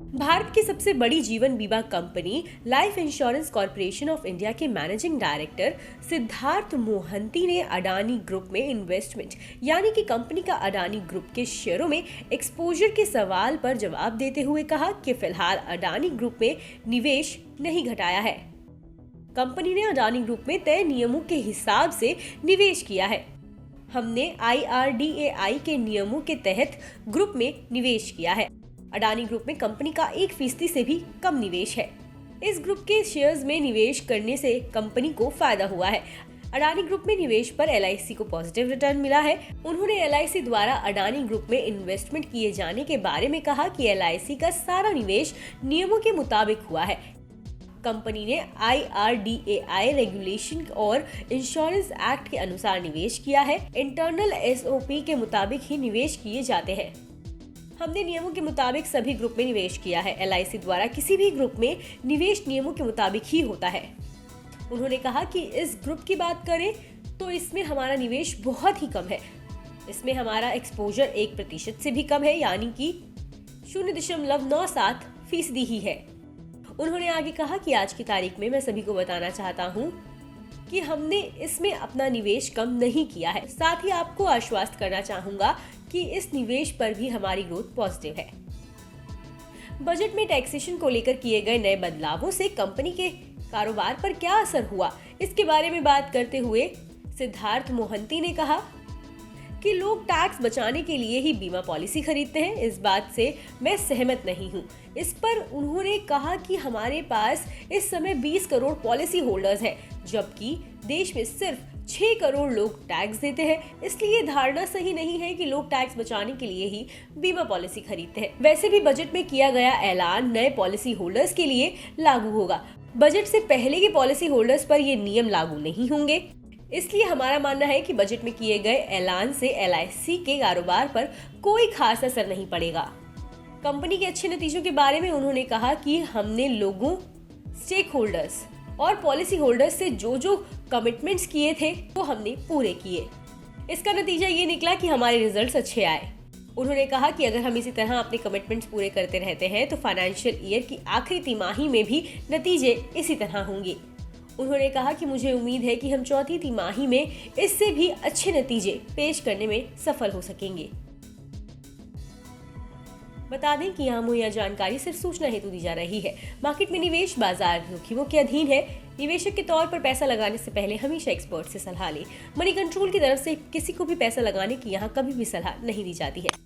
भारत की सबसे बड़ी जीवन बीमा company life insurance corporation of India के मैनेजिंग डायरेक्टर सिद्धार्थ मोहंती ने अडानी ग्रुप में इन्वेस्टमेंट यानी कि कंपनी का अडानी ग्रुप के शेयरों में एक्सपोजर के सवाल पर जवाब देते हुए कहा कि फिलहाल अडानी ग्रुप में निवेश नहीं घटाया है। कंपनी ने अडानी ग्रुप में तय नियमों के हिसाब से निवेश किया है। हमने IRDAI के नियमों के तहत ग्रुप में निवेश किया है। अडानी ग्रुप में कंपनी का 1% से भी कम निवेश है। इस ग्रुप के शेयर्स में निवेश करने से कंपनी को फायदा हुआ है। अडानी ग्रुप में निवेश पर LIC को पॉजिटिव रिटर्न मिला है। उन्होंने LIC द्वारा अडानी ग्रुप में इन्वेस्टमेंट किए जाने के बारे में कहा कि LIC का सारा निवेश नियमों के मुताबिक हुआ है। कंपनी ने IRDAI रेगुलेशन और इंश्योरेंस एक्ट के अनुसार निवेश किया है। इंटरनल SOP के मुताबिक ही निवेश किए जाते हैं। हमने नियमों के मुताबिक सभी ग्रुप में निवेश किया है। LIC द्वारा किसी भी ग्रुप में निवेश नियमों के मुताबिक ही होता है। उन्होंने कहा कि इस ग्रुप की बात करें तो इसमें हमारा निवेश बहुत ही कम है। इसमें हमारा एक्सपोजर 1% से भी कम है, यानी कि 0.97% ही है। उन्होंने आगे कहा कि आज की तारीख में मैं सभी को बताना चाहता हूँ कि हमने इसमें अपना निवेश कम नहीं किया है। साथ ही आपको आश्वस्त करना चाहूंगा कि इस निवेश पर भी हमारी ग्रोथ पॉजिटिव है। बजट में टैक्सेशन को लेकर किए गए नए बदलावों से कंपनी के कारोबार पर क्या असर हुआ, इसके बारे में बात करते हुए सिद्धार्थ मोहंती ने कहा कि लोग टैक्स बचाने के लिए ही बीमा पॉलिसी खरीदते हैं। इस बात से मैं सहमत नहीं हूं। इस पर उन्होंने कहा कि हमारे पास इस समय 20 करोड़ पॉलिसी होल्डर्स हैं, जबकि देश में सिर्फ 6 करोड़ लोग टैक्स देते हैं। इसलिए धारणा सही नहीं है कि लोग टैक्स बचाने के लिए ही बीमा पॉलिसी खरीदते हैं। वैसे भी बजट में किया गया ऐलान नए पॉलिसी होल्डर्स के लिए लागू होगा। बजट से पहले के पॉलिसी होल्डर्स पर ये नियम लागू नहीं होंगे। इसलिए हमारा मानना है कि बजट में किए गए ऐलान से LIC के कारोबार पर कोई खास असर नहीं पड़ेगा। कंपनी के अच्छे नतीजों के बारे में उन्होंने कहा कि हमने लोगों, स्टेक होल्डर्स और पॉलिसी होल्डर्स से जो कमिटमेंट्स किए थे वो हमने पूरे किए। इसका नतीजा ये निकला कि हमारे रिजल्ट्स अच्छे आए। उन्होंने कहा कि अगर हम इसी तरह अपने कमिटमेंट्स पूरे करते रहते हैं तो फाइनेंशियल ईयर की आखिरी तिमाही में भी नतीजे इसी तरह होंगे। उन्होंने कहा कि मुझे उम्मीद है कि हम चौथी तिमाही में इससे भी अच्छे नतीजे पेश करने में सफल हो सकेंगे। बता दें कि यहाँ मुहैया जानकारी सिर्फ सूचना हेतु दी जा रही है। मार्केट में निवेश बाजार जोखिमों के अधीन है। निवेशक के तौर पर पैसा लगाने से पहले हमेशा एक्सपर्ट से सलाह लें। मनी कंट्रोल की तरफ से किसी को भी पैसा लगाने की यहाँ कभी भी सलाह नहीं दी जाती है।